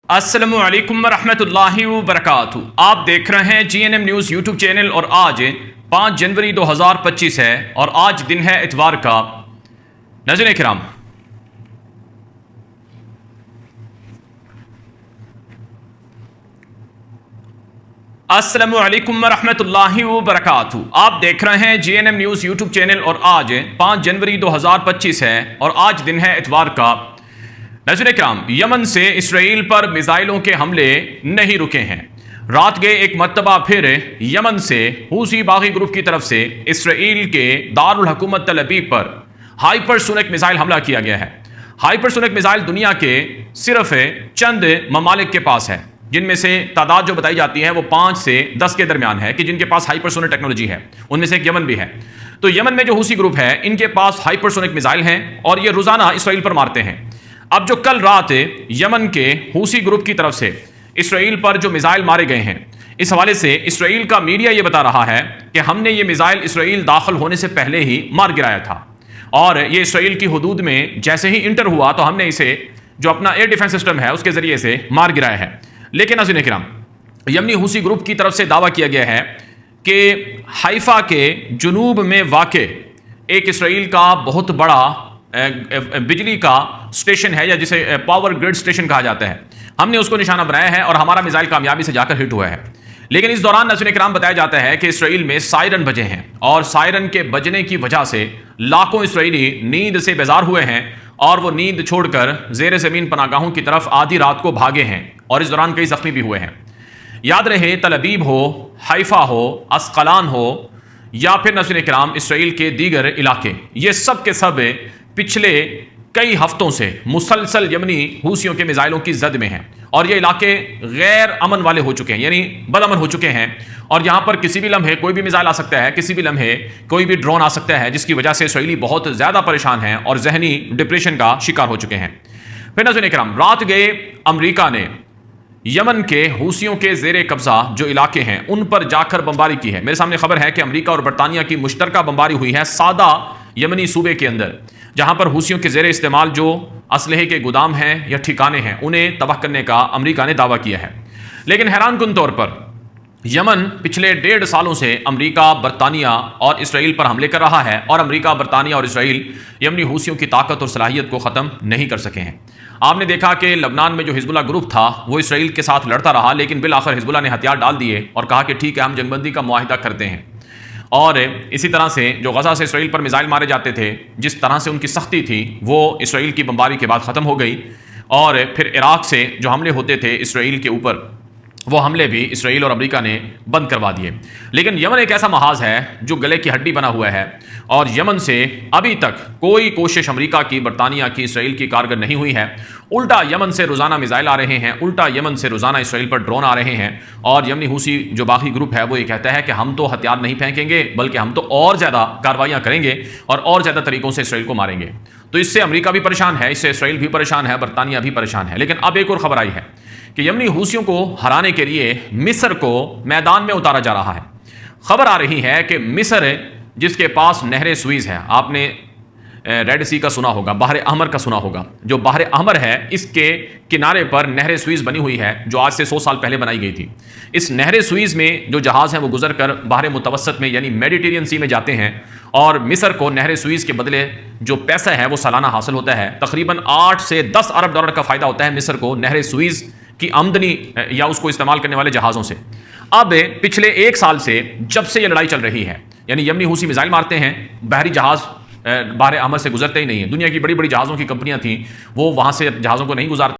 अस्सलामु अलैकुम वरहमतुल्लाहि वबरकातुहू। आप देख रहे हैं जीएनएम न्यूज़ यूट्यूब चैनल और आज 5 जनवरी 2025 है और आज दिन है इतवार का। नाज़रीन किराम, अस्सलामु अलैकुम वरहमतुल्लाहि वबरकातुहू। आप देख रहे हैं जीएनएम न्यूज़ यूट्यूब चैनल और आज 5 जनवरी 2025 है और आज दिन है इतवार का। नाज़रीन किराम, यमन से इसराइल पर मिसाइलों के हमले नहीं रुके हैं। रात गए एक मरतबा फिर यमन से हूसी बागी ग्रुप की तरफ से इसराइल के दारुल हुकूमत तल अबीब पर हाइपरसोनिक मिसाइल हमला किया गया है। हाइपरसोनिक मिसाइल दुनिया के सिर्फ चंद ममालिक के पास है, जिनमें से तादाद जो बताई जाती है वो 5 से 10 के दरमियान है कि जिनके पास हाइपरसोनिक टेक्नोलॉजी है। उनमें से एक यमन भी है। तो यमन में जो हूसी ग्रुप है इनके पास हाइपरसोनिक मिसाइल हैं और ये रोजाना इसराइल पर मारते हैं। अब जो कल रात यमन के हूसी ग्रुप की तरफ से इसराइल पर जो मिसाइल मारे गए हैं, इस हवाले से इसराइल का मीडिया ये बता रहा है कि हमने ये मिसाइल इसराइल दाखिल होने से पहले ही मार गिराया था और ये इसराइल की हुदूद में जैसे ही इंटर हुआ तो हमने इसे जो अपना एयर डिफेंस सिस्टम है उसके जरिए से मार गिराया है। लेकिन नाज़रीन किराम, यमनी हूसी ग्रुप की तरफ से दावा किया गया है कि हाइफा के जुनूब में वाक़े एक इसराइल का बहुत बड़ा बिजली का स्टेशन है या जिसे पावर ग्रिड स्टेशन कहा जाता है, हमने उसको निशाना बनाया है और हमारा मिसाइल कामयाबी से जाकर हिट हुआ है। लेकिन इस दौरान नाज़रीन किराम बताया जाता है कि इसराइल में सायरन बजे हैं और सायरन के बजने की वजह से लाखों इसराइली नींद से बेजार हुए हैं और वो नींद छोड़कर ज़ेर ज़मीन पनागाहों की तरफ आधी रात को भागे हैं और इस दौरान कई जख्मी भी हुए हैं। याद रहे, तल अबीब हो, हाइफा हो, अस्कलान हो या फिर नाज़रीन किराम इसराइल के दीगर इलाके, ये सब के सब पिछले कई हफ्तों से मुसलसल यमनी हूसियों के मिसाइलों की जद में हैं और ये इलाके गैर अमन वाले हो चुके हैं, यानी बदअमन हो चुके हैं। और यहाँ पर किसी भी लम्हे कोई भी मिसाइल आ सकता है, किसी भी लम्हे कोई भी ड्रोन आ सकता है, जिसकी वजह से इसराइली बहुत ज़्यादा परेशान हैं और जहनी डिप्रेशन का शिकार हो चुके हैं। फिर नाज़रीन किराम, रात गए अमरीका ने यमन के हूसियों के ज़ेरे कब्जा जो इलाके हैं उन पर जाकर बमबारी की है। मेरे सामने खबर है कि अमरीका और बरतानिया की मुश्तरका बमबारी हुई है सादा यमनी सूबे के अंदर, जहां पर हूसियों के ज़ेरे इस्तेमाल जो असलहे के गोदाम हैं या ठिकाने हैं उन्हें तबाह करने का अमरीका ने दावा किया है। लेकिन हैरानकुन तौर पर यमन पिछले 1.5 सालों से अमरीका, बरतानिया और इसराइल पर हमले कर रहा है और अमरीका, बरतानिया और इसराइल यमनी हूसियों की ताकत और सलाहियत को ख़त्म नहीं कर सके हैं। आपने देखा कि लबनान में जो हिजबुल्लाह ग्रुप था वो इसराइल के साथ लड़ता रहा, लेकिन बिल आखिर हिजबुल्लाह ने हथियार डाल दिए और कहा कि ठीक है, हम जंगबंदी का मुआहिदा करते हैं। और इसी तरह से जो गजा से इसराइल पर मिसाइल मारे जाते थे, जिस तरह से उनकी सख्ती थी वो इसराइल की बमबारी के बाद ख़त्म हो गई। और फिर इराक से जो हमले होते थे इसराइल के ऊपर, वो हमले भी इसराइल और अमेरिका ने बंद करवा दिए। लेकिन यमन एक ऐसा महाज है जो गले की हड्डी बना हुआ है और यमन से अभी तक कोई कोशिश अमेरिका की, बरतानिया की, इसराइल की कारगर नहीं हुई है। उल्टा यमन से रोज़ाना मिसाइल आ रहे हैं, उल्टा यमन से रोज़ाना इसराइल पर ड्रोन आ रहे हैं और यमनी हूसी जो बाकी ग्रुप है वो ये कहता है कि हम तो हथियार नहीं फेंकेंगे, बल्कि हम तो और ज़्यादा कार्रवाइयाँ करेंगे और ज़्यादा तरीक़ों से इसराइल को मारेंगे। तो इससे अमेरिका भी परेशान है, इससे इसराइल भी परेशान है, बरतानिया भी परेशान है। लेकिन अब एक और ख़बर आई है कि यमनी हूसियों को हराने के लिए मिस्र को मैदान में उतारा जा रहा है। खबर आ रही है कि मिस्र, जिसके पास नहर सुइज़ है, आपने रेड सी का सुना होगा, बाहर अहमर का सुना होगा, जो बाहर अहमर है इसके किनारे पर नहर सुइज़ बनी हुई है जो आज से 100 साल पहले बनाई गई थी। इस नहर सुइज़ में जो जहाज़ हैं वो गुजर कर बाहर मुतवसत में यानी मेडिटेरियन सी में जाते हैं और मिस्र को नहर सुइज़ के बदले जो पैसा है वो सालाना हासिल होता है। तकरीबन 8 से 10 अरब डॉलर का फ़ायदा होता है मिस्र को नहर सुइज़ की आमदनी या उसको इस्तेमाल करने वाले जहाज़ों से। अब पिछले 1 साल से जब से ये लड़ाई चल रही है, यानी यमनी हूसी मिसाइल मारते हैं, बहरी जहाज़ बाहर अहमद से गुजरते ही नहीं है। दुनिया की बड़ी बड़ी जहाज़ों की कंपनियां थी, वो वहाँ से जहाज़ों को नहीं गुजारती।